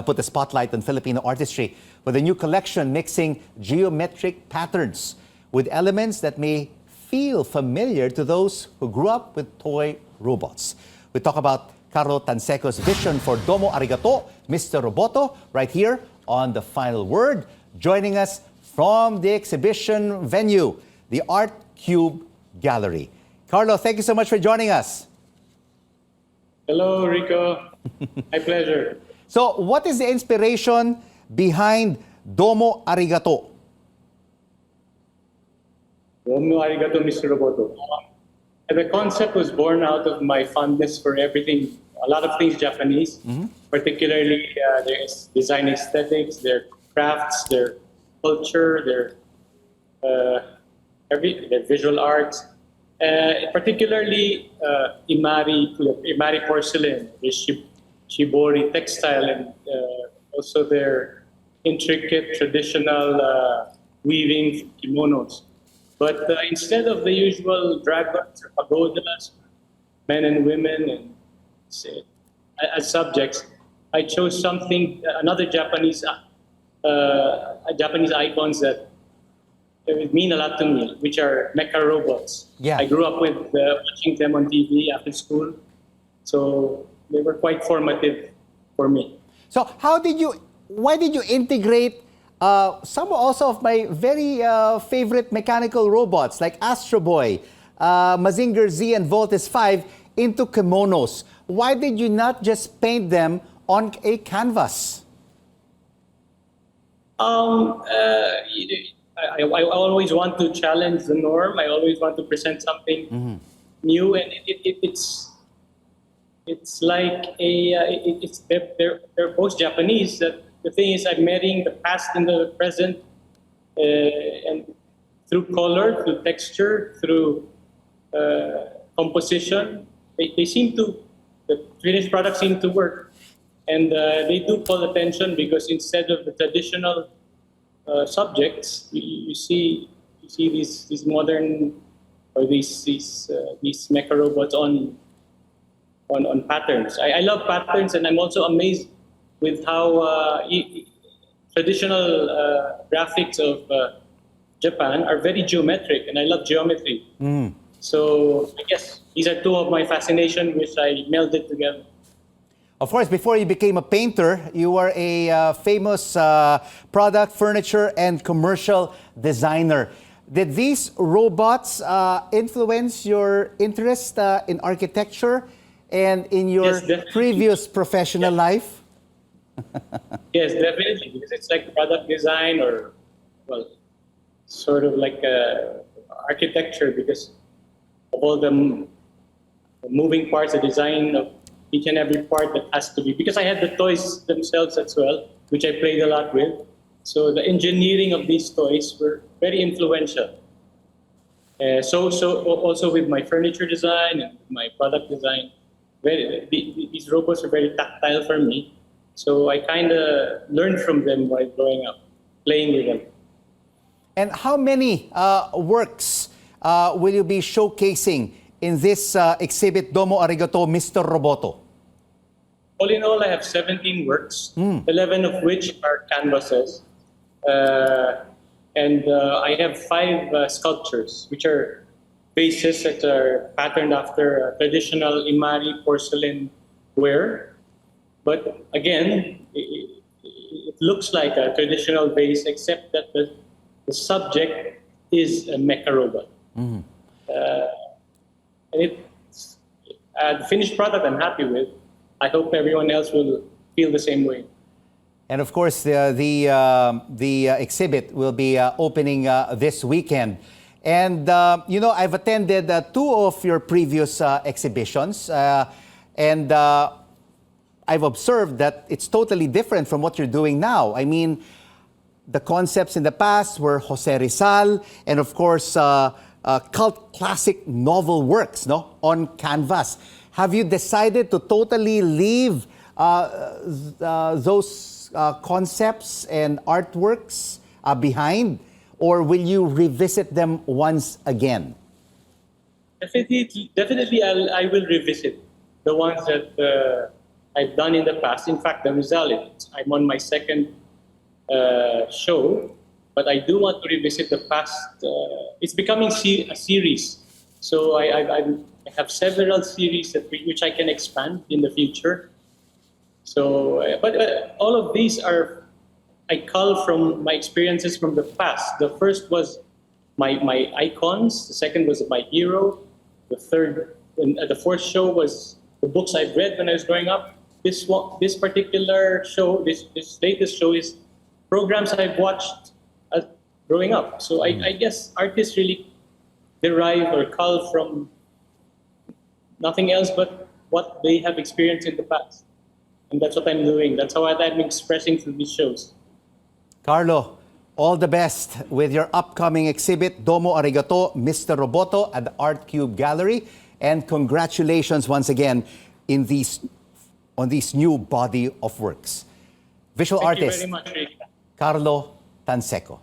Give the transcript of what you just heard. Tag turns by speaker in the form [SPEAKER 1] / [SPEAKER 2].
[SPEAKER 1] put the spotlight on Filipino artistry with a new collection mixing geometric patterns with elements that may feel familiar to those who grew up with toy robots. We talk about Carlo Tanseco's vision for Domo Arigato, Mr. Roboto, right here on The Final Word. Joining us from the exhibition venue, the Art Cube Gallery. Carlo, thank you so much for joining us.
[SPEAKER 2] Hello, Rico. My pleasure.
[SPEAKER 1] So, what is the inspiration behind Domo Arigato?
[SPEAKER 2] Domo Arigato, Mr. Roboto. The concept was born out of my fondness for everything, a lot of things Japanese, particularly their design aesthetics, their crafts, their culture, their visual arts, particularly Imari porcelain, the shibori textile, and also their intricate traditional weaving kimonos. But instead of the usual dragons or pagodas, men and women and as subjects, I chose another Japanese icons that mean a lot to me, which are mecha robots.
[SPEAKER 1] Yeah.
[SPEAKER 2] I grew up with watching them on TV after school, so they were quite formative for me.
[SPEAKER 1] So, why did you integrate some also of my very favorite mechanical robots like Astro Boy, Mazinger Z, and Voltes 5 into kimonos? Why did you not just paint them on a canvas?
[SPEAKER 2] I always want to challenge the norm. I always want to present something new, and it's like they're both Japanese. That the thing is, I'm marrying the past and the present, and through color, through texture, through composition, the finished product seem to work, and they do call attention because instead of the traditional subjects, you see these modern or these mecha robots on patterns. I love patterns, and I'm also amazed with how traditional graphics of Japan are very geometric, and I love geometry. So I guess these are two of my fascinations, which I melded together.
[SPEAKER 1] Of course, before you became a painter, you were a famous product, furniture, and commercial designer. Did these robots influence your interest in architecture and in your previous professional life?
[SPEAKER 2] Yes, definitely, because it's like product design or, well, sort of like architecture because of all the moving parts, the design of each and every part that has to be, because I had the toys themselves as well, which I played a lot with. So the engineering of these toys were very influential. So also with my furniture design and my product design, these robots are very tactile for me. So I kind of learned from them while growing up, playing with them.
[SPEAKER 1] And how many works will you be showcasing in this exhibit, Domo Arigato, Mr. Roboto?
[SPEAKER 2] All in all, I have 17 works, 11 of which are canvases. And I have 5 sculptures, which are vases that are patterned after traditional Imari porcelain ware. But again, it looks like a traditional vase, except that the subject is a mecha robot. And it's the finished product I'm happy with. I hope everyone else will feel the same way.
[SPEAKER 1] And of course, the exhibit will be opening this weekend. And, I've attended 2 of your previous exhibitions. And I've observed that it's totally different from what you're doing now. I mean, the concepts in the past were Jose Rizal and, of course, cult classic novel works on canvas. Have you decided to totally leave those concepes and artworks behind, or will you revisit them once again?
[SPEAKER 2] Definitely, I will revisit the ones that I've done in the past. In fact, the result is I'm on my second show, but I do want to revisit the past. It's becoming a series, so I have several series which I can expand in the future. So, but all of these are I cull from my experiences from the past. The first was my icons. The second was my hero. The third, and the fourth show was the books I've read when I was growing up. This particular show, this latest show is programs I've watched growing up. So I guess artists really derive or cull from nothing else but what they have experienced in the past. And that's what I'm doing. That's how I'm expressing through these shows.
[SPEAKER 1] Carlo, all the best with your upcoming exhibit, Domo Arigato, Mr. Roboto at the Art Cube Gallery. And congratulations once again on this new body of works. Visual
[SPEAKER 2] Thank
[SPEAKER 1] artist,
[SPEAKER 2] you very much, Rick.
[SPEAKER 1] Carlo Tanseco.